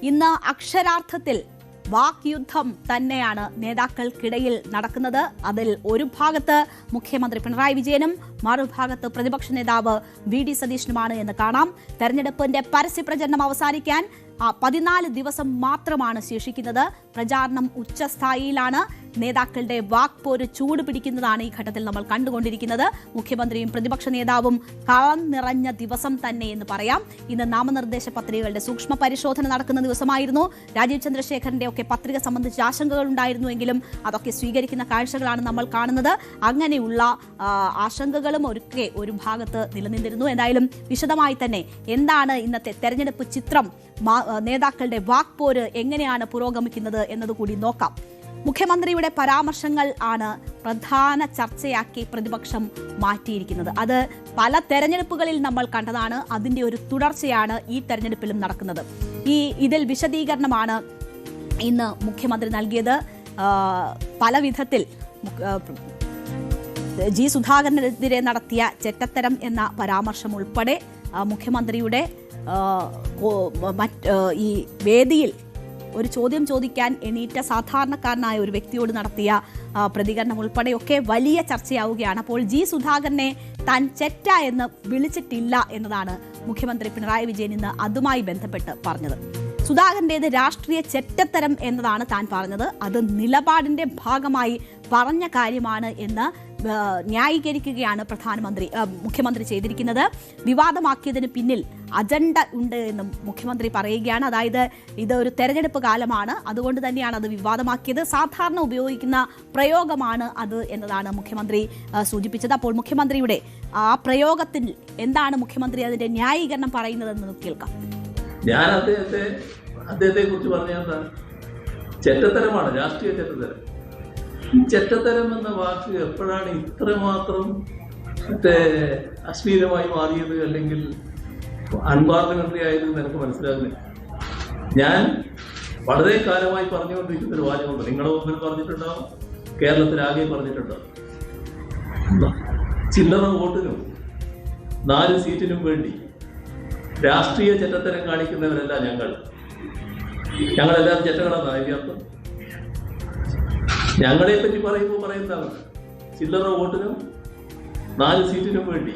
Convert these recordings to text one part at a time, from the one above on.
ഇന്ന് അക്ഷരാർത്ഥത്തിൽ വാക്യുദ്ധം തന്നെയാണ് നേതാക്കൾക്കിടയിൽ നടക്കുന്നത്. അതിൽ ഒരു ഭാഗത്ത് മുഖ്യമന്ത്രി പിണറായി വിജയനും മറുഭാഗത്ത് പ്രതിപക്ഷ നേതാവ് വി.ഡി. സതീശനുമാണ് എന്ന് കാണാം. തെരഞ്ഞെടുപ്പിന്റെ പരസ്യപ്രചരണം അവസാനിക്കാൻ 14 ദിവസം മാത്രമാണ് ശേഷിക്കുന്നത്. പ്രചാരണം ഉച്ചസ്ഥായിയിലാണ്. നേതാക്കളുടെ വാക്പോര് ചൂട് പിടിക്കുന്നതാണ് ഈ ഘട്ടത്തിൽ നമ്മൾ കണ്ടുകൊണ്ടിരിക്കുന്നത്. മുഖ്യമന്ത്രിയും പ്രതിപക്ഷ നേതാവും കളം നിറഞ്ഞ ദിവസം തന്നെ എന്ന് പറയാം. ഇന്ന് നാമനിർദ്ദേശ പത്രികകളുടെ സൂക്ഷ്മ പരിശോധന നടക്കുന്ന ദിവസമായിരുന്നു. രാജീവ് ചന്ദ്രശേഖരന്റെ ഒക്കെ പത്രിക സംബന്ധിച്ച് ആശങ്കകൾ ഉണ്ടായിരുന്നുവെങ്കിലും അതൊക്കെ സ്വീകരിക്കുന്ന കാഴ്ചകളാണ് നമ്മൾ കാണുന്നത്. അങ്ങനെയുള്ള ആശങ്കകളും ഒക്കെ ഒരു ഭാഗത്ത് നിലനിന്നിരുന്നു. എന്തായാലും വിശദമായി തന്നെ എന്താണ് ഇന്നത്തെ തെരഞ്ഞെടുപ്പ് ചിത്രം, നേതാക്കളുടെ വാക്പോര് എങ്ങനെയാണ് പുരോഗമിക്കുന്നത് എന്നതുകൂടി നോക്കാം. മുഖ്യമന്ത്രിയുടെ പരാമർശങ്ങൾ ആണ് പ്രധാന ചർച്ചയാക്കി പ്രതിപക്ഷം മാറ്റിയിരിക്കുന്നത്. അത് പല തെരഞ്ഞെടുപ്പുകളിൽ നമ്മൾ കണ്ടതാണ്. അതിന്റെ ഒരു തുടർച്ചയാണ് ഈ തെരഞ്ഞെടുപ്പിലും നടക്കുന്നത്. ഇതിൽ വിശദീകരണമാണ് ഇന്ന് മുഖ്യമന്ത്രി നൽകിയത്. പല വിധത്തിൽ ജി സുധാകരനെതിരെ നടത്തിയ ചെറ്റത്തരം എന്ന പരാമർശം ഉൾപ്പെടെ മുഖ്യമന്ത്രിയുടെ ഈ വേദിയിൽ ഒരു ചോദ്യം ചോദിക്കാൻ എണീറ്റ സാധാരണക്കാരനായ ഒരു വ്യക്തിയോട് നടത്തിയ പ്രതികരണം ഉൾപ്പെടെയൊക്കെ വലിയ ചർച്ചയാവുകയാണ്. അപ്പോൾ ജി സുധാകരനെ താൻ ചെറ്റ എന്ന് വിളിച്ചിട്ടില്ല എന്നതാണ് മുഖ്യമന്ത്രി പിണറായി വിജയൻ ഇന്ന് അതുമായി ബന്ധപ്പെട്ട് പറഞ്ഞത്. സുധാകരന്റേത് രാഷ്ട്രീയ ചെറ്റത്തരം എന്നതാണ് താൻ പറഞ്ഞത്. അത് നിലപാടിന്റെ ഭാഗമായി പറഞ്ഞ കാര്യമാണ് എന്ന് ന്യായീകരിക്കുകയാണ് മുഖ്യമന്ത്രി ചെയ്തിരിക്കുന്നത്. വിവാദമാക്കിയതിന് പിന്നിൽ അജണ്ട ഉണ്ട് എന്നും മുഖ്യമന്ത്രി പറയുകയാണ്. അതായത് ഇത് ഒരു തെരഞ്ഞെടുപ്പ് കാലമാണ്, അതുകൊണ്ട് തന്നെയാണ് അത് വിവാദമാക്കിയത്. സാധാരണ ഉപയോഗിക്കുന്ന പ്രയോഗമാണ് അത് എന്നതാണ് മുഖ്യമന്ത്രി സൂചിപ്പിച്ചത്. അപ്പോൾ മുഖ്യമന്ത്രിയുടെ ആ പ്രയോഗത്തിൽ എന്താണ് മുഖ്യമന്ത്രി അതിന്റെ ന്യായീകരണം പറയുന്നതെന്ന് കേൾക്കാം. ഞാൻ അദ്ദേഹത്തെ കുറിച്ച് പറഞ്ഞാൽ ചെറ്റത്തരമാണ്, രാഷ്ട്രീയ ചെറ്റത്തരം. ഈ ചെറ്റത്തരം എന്ന വാക്ക് എപ്പോഴാണ് ഇത്രമാത്രം അശ്ലീലമായി മാറിയത്, അല്ലെങ്കിൽ അൺപാർലമെന്ററി ആയത് എനിക്ക് മനസ്സിലാകുന്നില്ല. ഞാൻ വളരെ കാലമായി പറഞ്ഞുകൊണ്ടിരിക്കുന്ന ഒരു വാചകമുണ്ട്, നിങ്ങളുടെ മുമ്പിൽ പറഞ്ഞിട്ടുണ്ടാവും, കേരളത്തിലാകെ പറഞ്ഞിട്ടുണ്ടാവും. ചില്ലറ വോട്ടിനും 4 സീറ്റിനും വേണ്ടി രാഷ്ട്രീയ ചെറ്റത്തരം കാണിക്കുന്നവരല്ല ഞങ്ങളെല്ലാം ചെറ്റകളാണ്. അതിന്റെ അർത്ഥം ഞങ്ങളെ പറ്റി പറയുന്നതാണ് ചില്ലറ വോട്ടിനും 4 സീറ്റിനും വേണ്ടി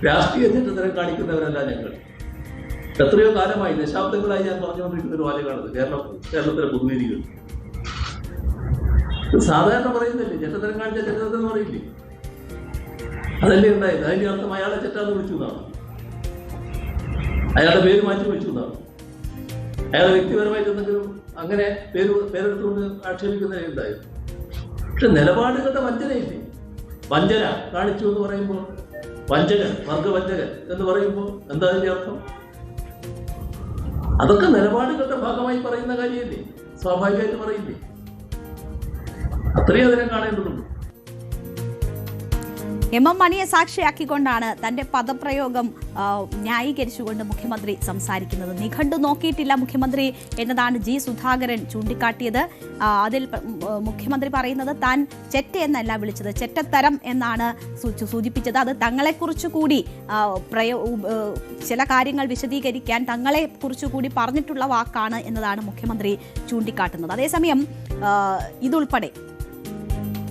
രാഷ്ട്രീയ ചെറ്റത്തരം കാണിക്കുന്നവരല്ല ഞങ്ങൾ. എത്രയോ കാലമായി, ദശാബ്ദങ്ങളായി ഞാൻ പറഞ്ഞുകൊണ്ടിരിക്കുന്ന ഒരു വാചകമാണത് കേരളത്തിലെ പൊതുവേദികൾ. സാധാരണ പറയുന്നില്ലേ, ചെറ്റത്തരം കാണിച്ച ചെറ്റത്തരം പറയില്ലേ, അതല്ലേ ഉണ്ടായത്. അതിന്റെ അർത്ഥം അയാളെ ചെറ്റാന്ന് വിളിച്ചു എന്നാണ്, അയാളുടെ പേര് മാറ്റി വിളിച്ചു എന്നാണ്. അയാളെ വ്യക്തിപരമായിട്ട് എന്തെങ്കിലും അങ്ങനെ പേരെടുത്തുകൊണ്ട് ആക്ഷേപിക്കുന്നതേ ഉണ്ടായിരുന്നു. പക്ഷെ നിലപാടുകളുടെ വഞ്ചനയില്ലേ, വഞ്ചന കാണിച്ചു എന്ന് പറയുമ്പോൾ, വഞ്ചകൻ, വർഗവഞ്ചകൻ എന്ന് പറയുമ്പോൾ എന്താ അതിന്റെ അർത്ഥം? അതൊക്കെ നിലപാടുകളുടെ ഭാഗമായി പറയുന്ന കാര്യമല്ലേ, സ്വാഭാവികമായിട്ട് പറയില്ലേ. അത്രയും അതിനെ കാണേണ്ടതുണ്ട്. എം മണിയെ സാക്ഷിയാക്കിക്കൊണ്ടാണ് തന്റെ പദപ്രയോഗം ന്യായീകരിച്ചുകൊണ്ട് മുഖ്യമന്ത്രി സംസാരിക്കുന്നത്. നിഘണ്ടു നോക്കിയിട്ടില്ല മുഖ്യമന്ത്രി എന്നതാണ് ജി സുധാകരൻ ചൂണ്ടിക്കാട്ടിയത്. അതിൽ മുഖ്യമന്ത്രി പറയുന്നത് താൻ ചെറ്റ എന്നല്ല വിളിച്ചത്, ചെറ്റത്തരം എന്നാണ് സൂചിപ്പിച്ചത്. അത് തങ്ങളെക്കുറിച്ച് കൂടി ചില കാര്യങ്ങൾ വിശദീകരിക്കാൻ തങ്ങളെക്കുറിച്ച് കൂടി പറഞ്ഞിട്ടുള്ള വാക്കാണ് എന്നതാണ് മുഖ്യമന്ത്രി ചൂണ്ടിക്കാട്ടുന്നത്. അതേസമയം ഇതുൾപ്പെടെ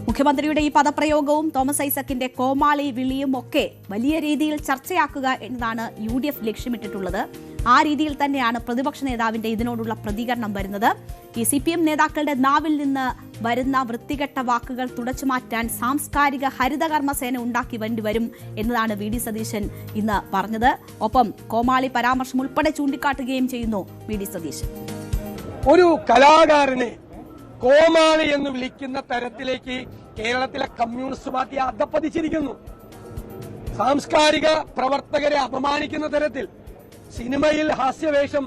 മുഖ്യമന്ത്രിയുടെ ഈ പദപ്രയോഗവും തോമസ് ഐസക്കിന്റെ കോമാളി വിളിയും ഒക്കെ വലിയ രീതിയിൽ ചർച്ചയാക്കുക എന്നതാണ് UDF ലക്ഷ്യമിട്ടിട്ടുള്ളത്. ആ രീതിയിൽ തന്നെയാണ് പ്രതിപക്ഷ നേതാവിന്റെ ഇതിനോടുള്ള പ്രതികരണം വരുന്നത്. ഈ CPM നേതാക്കളുടെ നാവിൽ നിന്ന് വരുന്ന വൃത്തികെട്ട വാക്കുകൾ തുടച്ചു മാറ്റാൻ സാംസ്കാരിക ഹരിതകർമ്മസേന ഉണ്ടാക്കി വേണ്ടിവരും എന്നതാണ് വി.ഡി. സതീശൻ ഇന്ന് പറഞ്ഞത്. ഒപ്പം കോമാളി പരാമർശം ഉൾപ്പെടെ ചൂണ്ടിക്കാട്ടുകയും ചെയ്യുന്നു വി.ഡി. സതീശൻ. ഒരു കലാകാരനെ കോമാളി എന്ന് വിളിക്കുന്ന തരത്തിലേക്ക് കേരളത്തിലെ കമ്മ്യൂണിസ്റ്റ് പാർട്ടി അധപ്പതിച്ചിരിക്കുന്നു. സാംസ്കാരിക പ്രവർത്തകരെ അപമാനിക്കുന്ന തരത്തിൽ സിനിമയിൽ ഹാസ്യവേഷം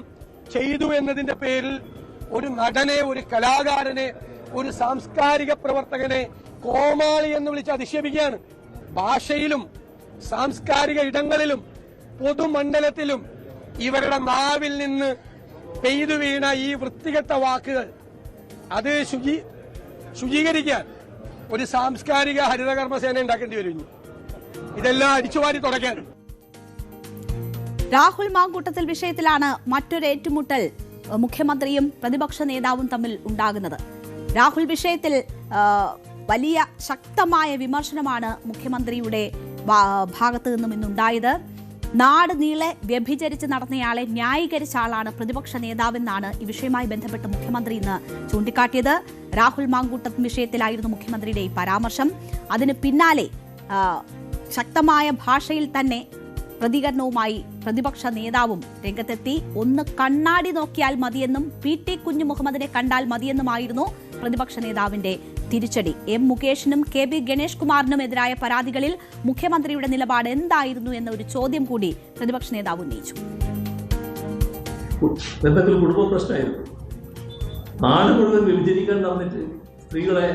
ചെയ്തു എന്നതിന്റെ പേരിൽ ഒരു നടനെ, ഒരു കലാകാരനെ, ഒരു സാംസ്കാരിക പ്രവർത്തകനെ കോമാളി എന്ന് വിളിച്ച് അധിക്ഷേപിക്കുകയാണ്. ഭാഷയിലും സാംസ്കാരിക ഇടങ്ങളിലും പൊതുമണ്ഡലത്തിലും ഇവരുടെ നാവിൽ നിന്ന് പെയ്തു വീണ ഈ വൃത്തികെട്ട വാക്കുകൾ അത് ശുചീകരിക്കാൻ ഒരു സാംസ്കാരിക ഹരിതകർമ്മസേന ഉണ്ടാക്കേണ്ടി വരും. ഇതെല്ലാം അടിച്ചുവാരി തുടയ്ക്കാൻ. രാഹുൽ മാങ്കൂട്ടത്തിൽ വിഷയത്തിലാണ് മറ്റൊരു ഏറ്റുമുട്ടൽ മുഖ്യമന്ത്രിയും പ്രതിപക്ഷ നേതാവും തമ്മിൽ ഉണ്ടാകുന്നത്. രാഹുൽ വിഷയത്തിൽ വലിയ ശക്തമായ വിമർശനമാണ് മുഖ്യമന്ത്രിയുടെ ഭാഗത്തു നിന്നും ഇന്നുണ്ടായത്. നാട് നീളെ വ്യഭിചരിച്ച് നടന്നയാളെ ന്യായീകരിച്ച ആളാണ് പ്രതിപക്ഷ നേതാവെന്നാണ് ഈ വിഷയവുമായി ബന്ധപ്പെട്ട് മുഖ്യമന്ത്രി ഇന്ന് ചൂണ്ടിക്കാട്ടിയത്. രാഹുൽ മാങ്കൂട്ടം വിഷയത്തിലായിരുന്നു മുഖ്യമന്ത്രിയുടെ ഈ പരാമർശം. അതിന് പിന്നാലെ ശക്തമായ ഭാഷയിൽ തന്നെ പ്രതികരണവുമായി പ്രതിപക്ഷ നേതാവും രംഗത്തെത്തി. ഒന്ന് കണ്ണാടി നോക്കിയാൽ മതിയെന്നും PT കുഞ്ഞുമുഹമ്മദിനെ കണ്ടാൽ മതിയെന്നുമായിരുന്നു പ്രതിപക്ഷ നേതാവിന്റെ തിരിച്ചടി. M മുകേഷിനും KB ഗണേഷ് കുമാറിനും എതിരായ പരാതികളിൽ മുഖ്യമന്ത്രിയുടെ നിലപാട് എന്തായിരുന്നു എന്ന ഒരു ചോദ്യം കൂടി പ്രതിപക്ഷ നേതാവ് ഉന്നയിച്ചു. എന്തെങ്കിലും കുടുംബ പ്രശ്നമായിരുന്നു. നാട് മുഴുവൻ വ്യഭിചരിക്കാൻ നടന്നിട്ട് സ്ത്രീകളെ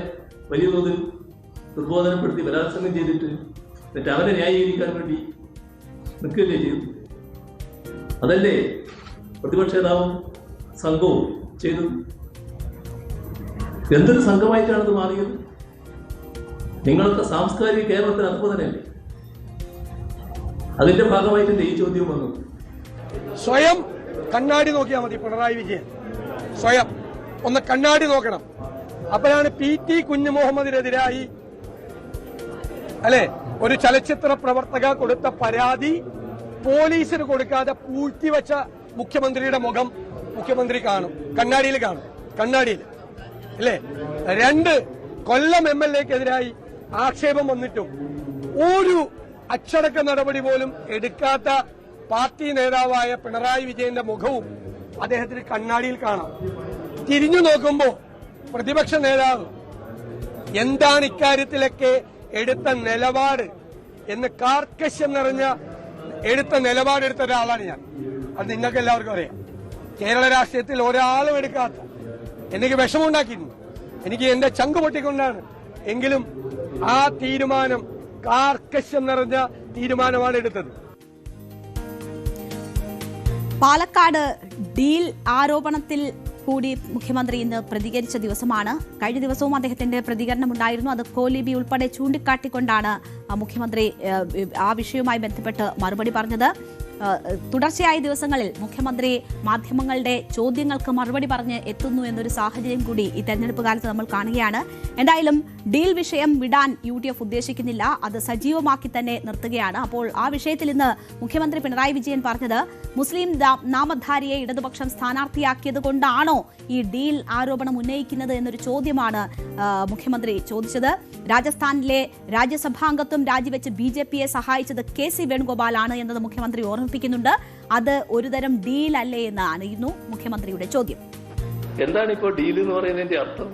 വലിയ തോതിൽ ദുർബോധനപ്പെടുത്തി ബലാത്സംഗം ചെയ്തിട്ട് എന്നിട്ട് അവരെ ന്യായീകരിക്കാൻ വേണ്ടി നിൽക്കുകയല്ലേ ചെയ്തു. അതല്ലേ പ്രതിപക്ഷ നേതാവും സംഘവും ചെയ്തത്. എന്തൊരു സംഘമായിട്ടാണത് മാറിയത്. നിങ്ങളൊക്കെ സാംസ്കാരിക കേരളത്തിന് അത്ഭുതനല്ലേ. അതിന്റെ ഭാഗമായിട്ടല്ലേ ഈ ചോദ്യം വന്നത്. സ്വയം കണ്ണാടി നോക്കിയാൽ മതി പിണറായി വിജയൻ. സ്വയം ഒന്ന് കണ്ണാടി നോക്കണം. അപ്പോഴാണ് PT കുഞ്ഞുമുഹമ്മദിനെതിരായി അല്ലെ ഒരു ചലച്ചിത്ര പ്രവർത്തക കൊടുത്ത പരാതി പോലീസിന് കൊടുക്കാതെ പൂഴ്ത്തിവെച്ച മുഖ്യമന്ത്രിയുടെ മുഖം മുഖ്യമന്ത്രി കാണും. കണ്ണാടിയിൽ കാണും. കണ്ണാടിയിൽ അല്ലേ. 2 കൊല്ലം MLAക്കെതിരായി ആക്ഷേപം വന്നിട്ടും ഒരു അച്ചടക്ക നടപടി പോലും എടുക്കാത്ത പാർട്ടി നേതാവായ പിണറായി വിജയന്റെ മുഖവും അദ്ദേഹത്തിന് കണ്ണാടിയിൽ കാണാം. തിരിഞ്ഞു നോക്കുമ്പോ പ്രതിപക്ഷ നേതാവ് എന്താണ് ഇക്കാര്യത്തിലൊക്കെ എടുത്ത നിലപാട് എന്ന് കാർക്കശ്യം നിറഞ്ഞ നിലപാടെടുത്ത ഒരാളാണ് ഞാൻ. അത് നിങ്ങൾക്ക് എല്ലാവർക്കും അറിയാം. കേരള രാഷ്ട്രീയത്തിൽ ഒരാളും എടുക്കാത്ത, എനിക്ക് വിഷമമുണ്ടാക്കിയിരുന്നു. എനിക്ക് എന്റെ ചങ്ക് പൊട്ടിക്കൊണ്ടാണ്. എങ്കിലും ആ തീരുമാനം കാർക്കശ്യം നിറഞ്ഞ തീരുമാനമാണ് എടുത്തത്. പാലക്കാട് ഡീൽ ആരോപണത്തിൽ കൂടി മുഖ്യമന്ത്രി ഇന്ന് പ്രതികരിച്ച ദിവസമാണ്. കഴിഞ്ഞ ദിവസവും അദ്ദേഹത്തിന്റെ പ്രതികരണമുണ്ടായിരുന്നു. അത് കോലിബി ഉൾപ്പെടെ ചൂണ്ടിക്കാട്ടിക്കൊണ്ടാണ് മുഖ്യമന്ത്രി ആ വിഷയവുമായി ബന്ധപ്പെട്ട് മറുപടി പറഞ്ഞത്. തുടർച്ചയായ ദിവസങ്ങളിൽ മുഖ്യമന്ത്രി മാധ്യമങ്ങളുടെ ചോദ്യങ്ങൾക്ക് മറുപടി പറഞ്ഞ് എത്തുന്നു എന്നൊരു സാഹചര്യം കൂടി ഈ തെരഞ്ഞെടുപ്പ് കാലത്ത് നമ്മൾ കാണുകയാണ്. എന്തായാലും ഡീൽ വിഷയം വിടാൻ UDF ഉദ്ദേശിക്കുന്നില്ല. അത് സജീവമാക്കി തന്നെ നിർത്തുകയാണ്. അപ്പോൾ ആ വിഷയത്തിൽ ഇന്ന് മുഖ്യമന്ത്രി പിണറായി വിജയൻ പറഞ്ഞത് മുസ്ലിം നാമധാരിയെ ഇടതുപക്ഷം സ്ഥാനാർത്ഥിയാക്കിയത് കൊണ്ടാണോ ഈ ഡീൽ ആരോപണം ഉന്നയിക്കുന്നത് എന്നൊരു ചോദ്യമാണ് മുഖ്യമന്ത്രി ചോദിച്ചത്. രാജസ്ഥാനിലെ രാജ്യസഭാംഗത്വം രാജിവെച്ച് BJPയെ സഹായിച്ചത് KC വേണുഗോപാലാണ് എന്നത് മുഖ്യമന്ത്രി ഓർമ്മിപ്പിക്കുന്നുണ്ട്. അത് ഒരുതരം ഡീൽ അല്ലേ എന്നായിരുന്നു മുഖ്യമന്ത്രിയുടെ ചോദ്യം. എന്താണ് ഇപ്പോൾ ഡീൽ എന്ന് പറയുന്നതിന്റെ അർത്ഥം?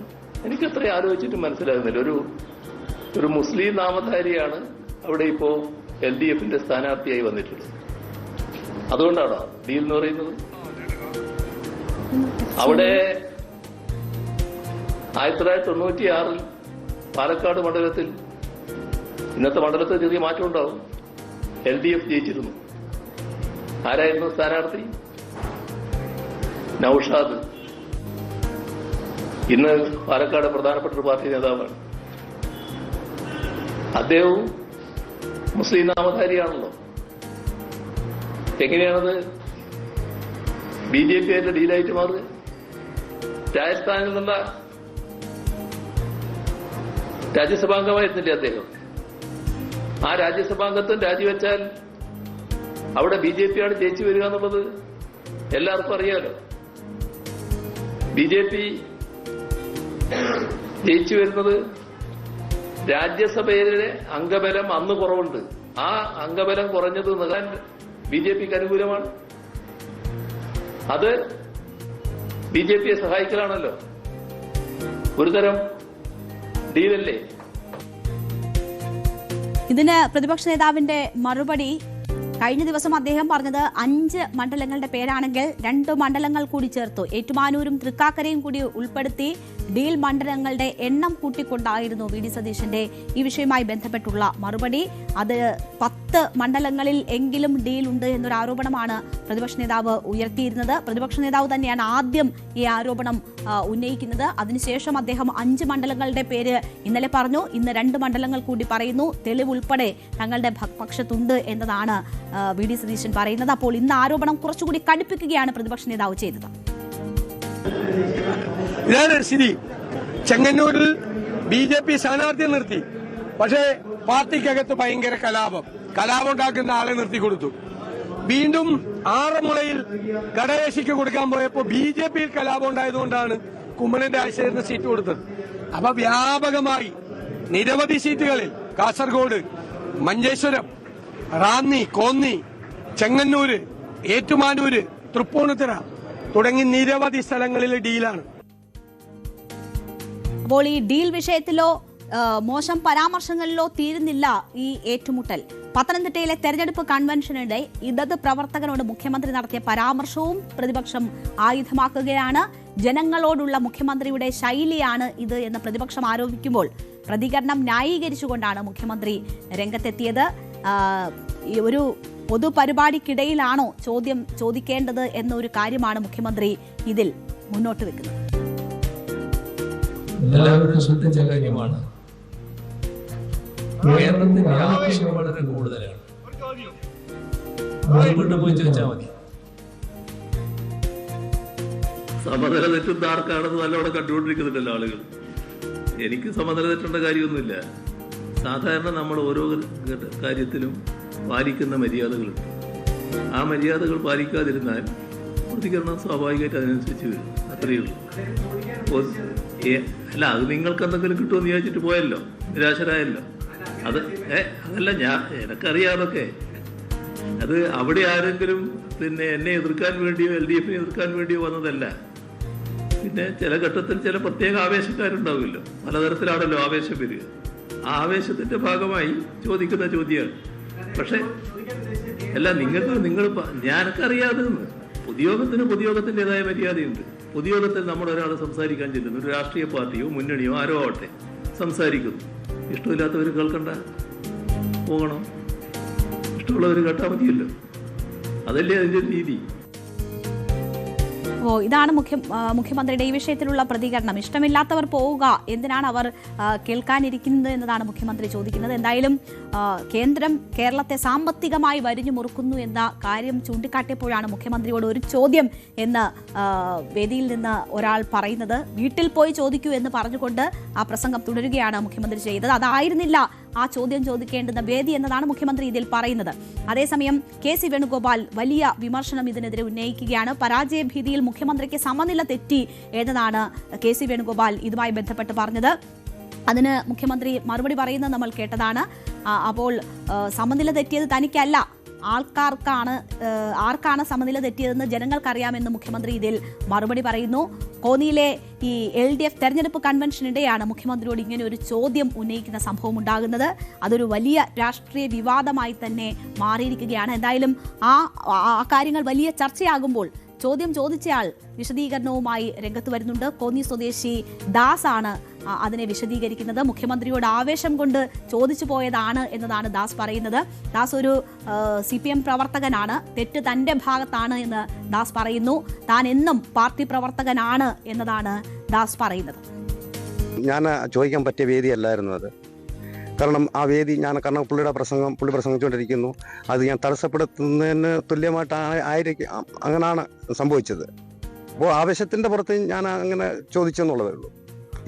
എനിക്ക് അത്ര ആലോചിച്ചിട്ട് മനസ്സിലാകുന്നില്ല. ഒരു മുസ്ലിം നാമധാരിയാണ് അവിടെ ഇപ്പോ LDFന്റെ സ്ഥാനാർത്ഥിയായി വന്നിട്ടുള്ളത്. അതുകൊണ്ടാണോ ഡീൽ എന്ന് പറയുന്നത്? അവിടെ 1996 പാലക്കാട് മണ്ഡലത്തിൽ, ഇന്നത്തെ മണ്ഡലത്തിൽ ചെറിയ മാറ്റം ഉണ്ടാവും, LDF ജയിച്ചിരുന്നു. ആരായിരുന്നു സ്ഥാനാർത്ഥി? നൌഷാദ്. ഇന്ന് പാലക്കാട് പ്രധാനപ്പെട്ട ഒരു പാർട്ടി നേതാവാണ്. അദ്ദേഹവും മുസ്ലിം നാമധാരിയാണല്ലോ. എങ്ങനെയാണത് BJP ആയിട്ട് ഡീലായിട്ട് മാറുക? രാജസ്ഥാനിൽ നിന്നുള്ള രാജ്യസഭാംഗമായിരുന്നില്ലേ അദ്ദേഹം? ആ രാജ്യസഭാംഗത്വം രാജിവെച്ചാൽ അവിടെ BJP ആണ് ജയിച്ചു വരിക എന്നുള്ളത് എല്ലാവർക്കും അറിയാലോ. BJP ജയിച്ചു വരുന്നത് രാജ്യസഭയിലെ അംഗബലം അന്ന് കുറവുണ്ട്. ആ അംഗബലം കുറഞ്ഞത് നൽകാൻ BJPക്ക് അനുകൂലമാണ്. അത് BJPയെ സഹായിക്കലാണല്ലോ. ഒരുതരം ഡീലല്ലേ. ഇതിന് പ്രതിപക്ഷ നേതാവിന്റെ മറുപടി, കഴിഞ്ഞ ദിവസം അദ്ദേഹം പറഞ്ഞത് 5 മണ്ഡലങ്ങളുടെ പേരാണെങ്കിൽ 2 മണ്ഡലങ്ങൾ കൂടി ചേർത്തു, ഏറ്റുമാനൂരും തൃക്കാക്കരയും കൂടി ഉൾപ്പെടുത്തി ഡീൽ മണ്ഡലങ്ങളുടെ എണ്ണം കൂട്ടിക്കൊണ്ടായിരുന്നു VD സതീശന്റെ ഈ വിഷയവുമായി ബന്ധപ്പെട്ടുള്ള മറുപടി. അത് 10 മണ്ഡലങ്ങളിൽ എങ്കിലും ഡീൽ ഉണ്ട് എന്നൊരു ആരോപണമാണ് പ്രതിപക്ഷ നേതാവ് ഉയർത്തിയിരുന്നത്. പ്രതിപക്ഷ നേതാവ് തന്നെയാണ് ആദ്യം ഈ ആരോപണം ഉന്നയിക്കുന്നത്. അതിനുശേഷം അദ്ദേഹം 5 മണ്ഡലങ്ങളുടെ പേര് ഇന്നലെ പറഞ്ഞു. ഇന്ന് 2 മണ്ഡലങ്ങൾ കൂടി പറയുന്നു. തെളിവ് ഉൾപ്പെടെ തങ്ങളുടെ പക്ഷത്തുണ്ട് എന്നതാണ് VD സതീശൻ പറയുന്നത്. അപ്പോൾ ഇന്ന് ആരോപണം കുറച്ചുകൂടി കടുപ്പിക്കുകയാണ് പ്രതിപക്ഷ നേതാവ് ചെയ്തത്. ഇതാണ് സ്ഥിതി. ചെങ്ങന്നൂരിൽ BJP സ്ഥാനാർത്ഥിയെ നിർത്തി, പക്ഷേ പാർട്ടിക്കകത്ത് ഭയങ്കര കലാപം ഉണ്ടാക്കുന്ന ആളെ നിർത്തിക്കൊടുത്തു. വീണ്ടും ആറന്മുളയിൽ ഘടകകക്ഷിക്ക് കൊടുക്കാൻ പോയപ്പോൾ BJPയിൽ കലാപം ഉണ്ടായതുകൊണ്ടാണ് കുമ്മനന്റെ ആശയത്തിന് സീറ്റ് കൊടുത്തത്. അപ്പൊ വ്യാപകമായി നിരവധി സീറ്റുകളിൽ കാസർഗോഡ്, മഞ്ചേശ്വരം, റാന്നി, കോന്നി, ചെങ്ങന്നൂര്, ഏറ്റുമാനൂര്, തൃപ്പൂണിത്തുറ തുടങ്ങി നിരവധി സ്ഥലങ്ങളിൽ ഡീലാണ്. അപ്പോൾ ഈ ഡീൽ വിഷയത്തിലോ മോശം പരാമർശങ്ങളിലോ തീരുന്നില്ല ഈ ഏറ്റുമുട്ടൽ. പത്തനംതിട്ടയിലെ തെരഞ്ഞെടുപ്പ് കൺവെൻഷനിടെ ഇടത് പ്രവർത്തകനോട് മുഖ്യമന്ത്രി നടത്തിയ പരാമർശവും പ്രതിപക്ഷം ആയുധമാക്കുകയാണ്. ജനങ്ങളോടുള്ള മുഖ്യമന്ത്രിയുടെ ശൈലിയാണ് ഇത് എന്ന് പ്രതിപക്ഷം ആരോപിക്കുമ്പോൾ പ്രതികരണം ന്യായീകരിച്ചുകൊണ്ടാണ് മുഖ്യമന്ത്രി രംഗത്തെത്തിയത്. ഒരു പൊതുപരിപാടിക്കിടയിലാണോ ചോദ്യം ചോദിക്കേണ്ടത് എന്നൊരു കാര്യമാണ് മുഖ്യമന്ത്രി ഇതിൽ മുന്നോട്ട് വെക്കുന്നത്. എല്ലാവരും ശ്രദ്ധിച്ച കാര്യമാണ്. കേരളത്തിന്റെ ആവശ്യം വളരെ കൂടുതലാണ്. വീട്ടിൽ പോയി ചോദിച്ചാൽ മതി. സമനില തെറ്റുന്ന ആർക്കാണെന്ന് നല്ലോണം കണ്ടുകൊണ്ടിരിക്കുന്നുണ്ടല്ലോ ആളുകൾ. എനിക്ക് സമനില തെറ്റേണ്ട കാര്യമൊന്നുമില്ല. സാധാരണ നമ്മൾ ഓരോ കാര്യത്തിലും പാലിക്കുന്ന മര്യാദകളുണ്ട്. ആ മര്യാദകൾ പാലിക്കാതിരുന്നാൽ പ്രതികരണം സ്വാഭാവികമായിട്ട് അതിനനുസരിച്ച് വരും. അത്രയേ ഉള്ളൂ. അല്ല, അത് നിങ്ങൾക്ക് എന്തെങ്കിലും കിട്ടുമെന്ന് വിചാരിച്ചിട്ട് പോയല്ലോ, നിരാശരായല്ലോ. അതല്ല, എനക്കറിയാതൊക്കെ അത് അവിടെ ആരെങ്കിലും എന്നെ എതിർക്കാൻ വേണ്ടിയോ LDF എതിർക്കാൻ വേണ്ടിയോ വന്നതല്ല. പിന്നെ ചില ഘട്ടത്തിൽ ചില പ്രത്യേക ആവേശക്കാരുണ്ടാവുമല്ലോ. പലതരത്തിലാണല്ലോ ആവേശം വരിക. ആ ആവേശത്തിന്റെ ഭാഗമായി ചോദിക്കുന്ന ചോദ്യമാണ്. പക്ഷെ അല്ല, ഞാനൊക്കറിയാതെ പൊതുയോഗത്തിൻ്റെതായ മര്യാദയുണ്ട്. പൊതുയോഗത്തിൽ നമ്മൾ ഒരാൾ സംസാരിക്കാൻ ചെല്ലുന്നു, ഒരു രാഷ്ട്രീയ പാർട്ടിയോ മുന്നണിയോ ആരോ ആവട്ടെ സംസാരിക്കുന്നു. ഇഷ്ടമില്ലാത്തവർ കേൾക്കണ്ട, പോകണം. ഇഷ്ടമുള്ളവർ കേട്ടാൽ മതിയല്ലോ. അതല്ലേ അതിൻ്റെ രീതി. ഇതാണ് മുഖ്യമന്ത്രിയുടെ ഈ വിഷയത്തിലുള്ള പ്രതികരണം. ഇഷ്ടമില്ലാത്തവർ പോവുക, എന്തിനാണ് അവർ കേൾക്കാനിരിക്കുന്നത് എന്നതാണ് മുഖ്യമന്ത്രി ചോദിക്കുന്നത്. എന്തായാലും കേന്ദ്രം കേരളത്തെ സാമ്പത്തികമായി വരിഞ്ഞു മുറുക്കുന്നു എന്ന കാര്യം ചൂണ്ടിക്കാട്ടിയപ്പോഴാണ് മുഖ്യമന്ത്രിയോട് ഒരു ചോദ്യം എന്ന് വേദിയിൽ നിന്ന് ഒരാൾ പറയുന്നത്. വീട്ടിൽ പോയി ചോദിക്കൂ എന്ന് പറഞ്ഞുകൊണ്ട് ആ പ്രസംഗം തുടരുകയാണ് മുഖ്യമന്ത്രി ചെയ്തത്. അതായിരുന്നില്ല ആ ചോദ്യം ചോദിക്കേണ്ടുന്ന വേദി എന്നതാണ് മുഖ്യമന്ത്രി ഇതിൽ പറയുന്നത്. അതേസമയം KC വേണുഗോപാൽ വലിയ വിമർശനം ഇതിനെതിരെ ഉന്നയിക്കുകയാണ്. പരാജയ ഭീതിയിൽ മുഖ്യമന്ത്രിക്ക് സമനില തെറ്റി എന്നതാണ് KC വേണുഗോപാൽ ഇതുമായി ബന്ധപ്പെട്ട് പറഞ്ഞത്. അതിന് മുഖ്യമന്ത്രി മറുപടി പറയുന്നത് നമ്മൾ കേട്ടതാണ്. അപ്പോൾ സമനില തെറ്റിയത് തനിക്കല്ല, ആർക്കാണ് സമനില തെറ്റിയതെന്ന് ജനങ്ങൾക്കറിയാമെന്ന് മുഖ്യമന്ത്രി ഇതിൽ മറുപടി പറയുന്നു. കോന്നിയിലെ ഈ LDF തെരഞ്ഞെടുപ്പ് കൺവെൻഷനിടെയാണ് മുഖ്യമന്ത്രിയോട് ഇങ്ങനെ ഒരു ചോദ്യം ഉന്നയിക്കുന്ന സംഭവം ഉണ്ടാകുന്നത്. അതൊരു വലിയ രാഷ്ട്രീയ വിവാദമായി തന്നെ മാറിയിരിക്കുകയാണ്. എന്തായാലും ആ കാര്യങ്ങൾ വലിയ ചർച്ചയാകുമ്പോൾ ചോദ്യം ചോദിച്ചയാൾ വിശദീകരണവുമായി രംഗത്ത് വരുന്നുണ്ട്. കോന്നി സ്വദേശി ദാസ് ആണ് അതിനെ വിശദീകരിക്കുന്നത്. മുഖ്യമന്ത്രിയോട് ആവേശം കൊണ്ട് ചോദിച്ചു പോയതാണ് എന്നതാണ് ദാസ് പറയുന്നത്. ദാസ് ഒരു CPM പ്രവർത്തകനാണ്. തെറ്റ് തന്റെ ഭാഗത്താണ് എന്ന് ദാസ് പറയുന്നു. താൻ എന്നും പാർട്ടി പ്രവർത്തകനാണ് എന്നതാണ് ദാസ് പറയുന്നത്. ഞാൻ ചോദിക്കാൻ പറ്റിയ വേദിയല്ലായിരുന്നു അത്. കാരണം ആ വേദി കാരണം പുള്ളി പ്രസംഗിച്ചുകൊണ്ടിരിക്കുന്നു. അത് ഞാൻ തടസ്സപ്പെടുത്തുന്നതിന് തുല്യമായിട്ട് ആയിരിക്കും, അങ്ങനെയാണ് സംഭവിച്ചത്. അപ്പോൾ ആവേശത്തിൻ്റെ പുറത്ത് ഞാൻ അങ്ങനെ ചോദിച്ചെന്നുള്ളതേ ഉള്ളൂ.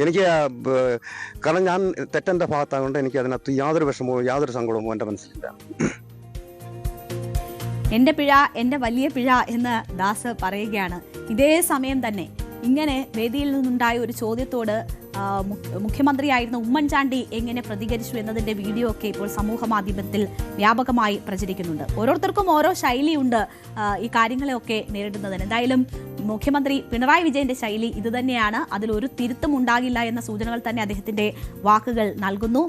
എനിക്ക് കാരണം ഞാൻ തെറ്റെൻ്റെ ഭാഗത്തായതുകൊണ്ട് എനിക്ക് അതിനകത്ത് യാതൊരു വിഷമവും യാതൊരു സങ്കടവും എൻ്റെ മനസ്സിലില്ല. എൻ്റെ പിഴ, എൻ്റെ വലിയ പിഴ എന്ന് ദാസ് പറയുകയാണ്. ഇതേ സമയം തന്നെ ഇങ്ങനെ വേദിയിൽ നിന്നുണ്ടായ ഒരു ചോദ്യത്തോട് മുഖ്യമന്ത്രിയായിരുന്ന ഉമ്മൻചാണ്ടി എങ്ങനെ പ്രതികരിച്ചു എന്നതിൻ്റെ വീഡിയോ ഒക്കെ ഇപ്പോൾ സമൂഹ മാധ്യമത്തിൽ വ്യാപകമായി പ്രചരിക്കുന്നുണ്ട്. ഓരോരുത്തർക്കും ഓരോ ശൈലിയുണ്ട് ഈ കാര്യങ്ങളെയൊക്കെ നേരിടുന്നതിന്. എന്തായാലും മുഖ്യമന്ത്രി പിണറായി വിജയന്റെ ശൈലി ഇതുതന്നെയാണ്. അതിലൊരു തിരുത്തും ഉണ്ടാകില്ല എന്ന സൂചനകൾ തന്നെ അദ്ദേഹത്തിന്റെ വാക്കുകൾ നൽകുന്നു.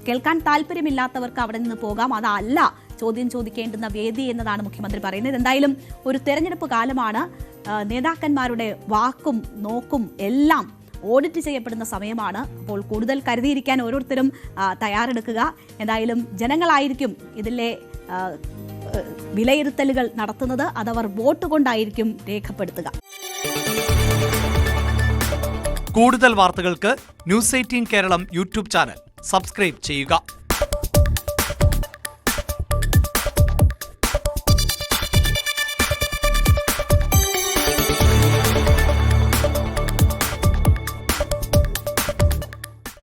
കേൾക്കാൻ താല്പര്യമില്ലാത്തവർക്ക് അവിടെ നിന്ന് പോകാം, അതല്ല ചോദ്യം ചോദിക്കേണ്ടുന്ന വേദി എന്നതാണ് മുഖ്യമന്ത്രി പറയുന്നത്. എന്തായാലും ഒരു തെരഞ്ഞെടുപ്പ് കാലമാണ്. നേതാക്കന്മാരുടെ വാക്കും നോക്കും എല്ലാം ഓഡിറ്റ് ചെയ്യപ്പെടുന്ന സമയമാണ്. അപ്പോൾ കൂടുതൽ കരുതിയിരിക്കാൻ ഓരോരുത്തരും തയ്യാറെടുക്കുക. എന്തായാലും ജനങ്ങളായിരിക്കും ഇതിലെ വിലയിരുത്തലുകൾ നടത്തുന്നത്. അതവർ വോട്ട് കൊണ്ടായിരിക്കും രേഖപ്പെടുത്തുക. കൂടുതൽ വാർത്തകൾക്ക് News 18 Keralam YouTube channel subscribe ചെയ്യുക.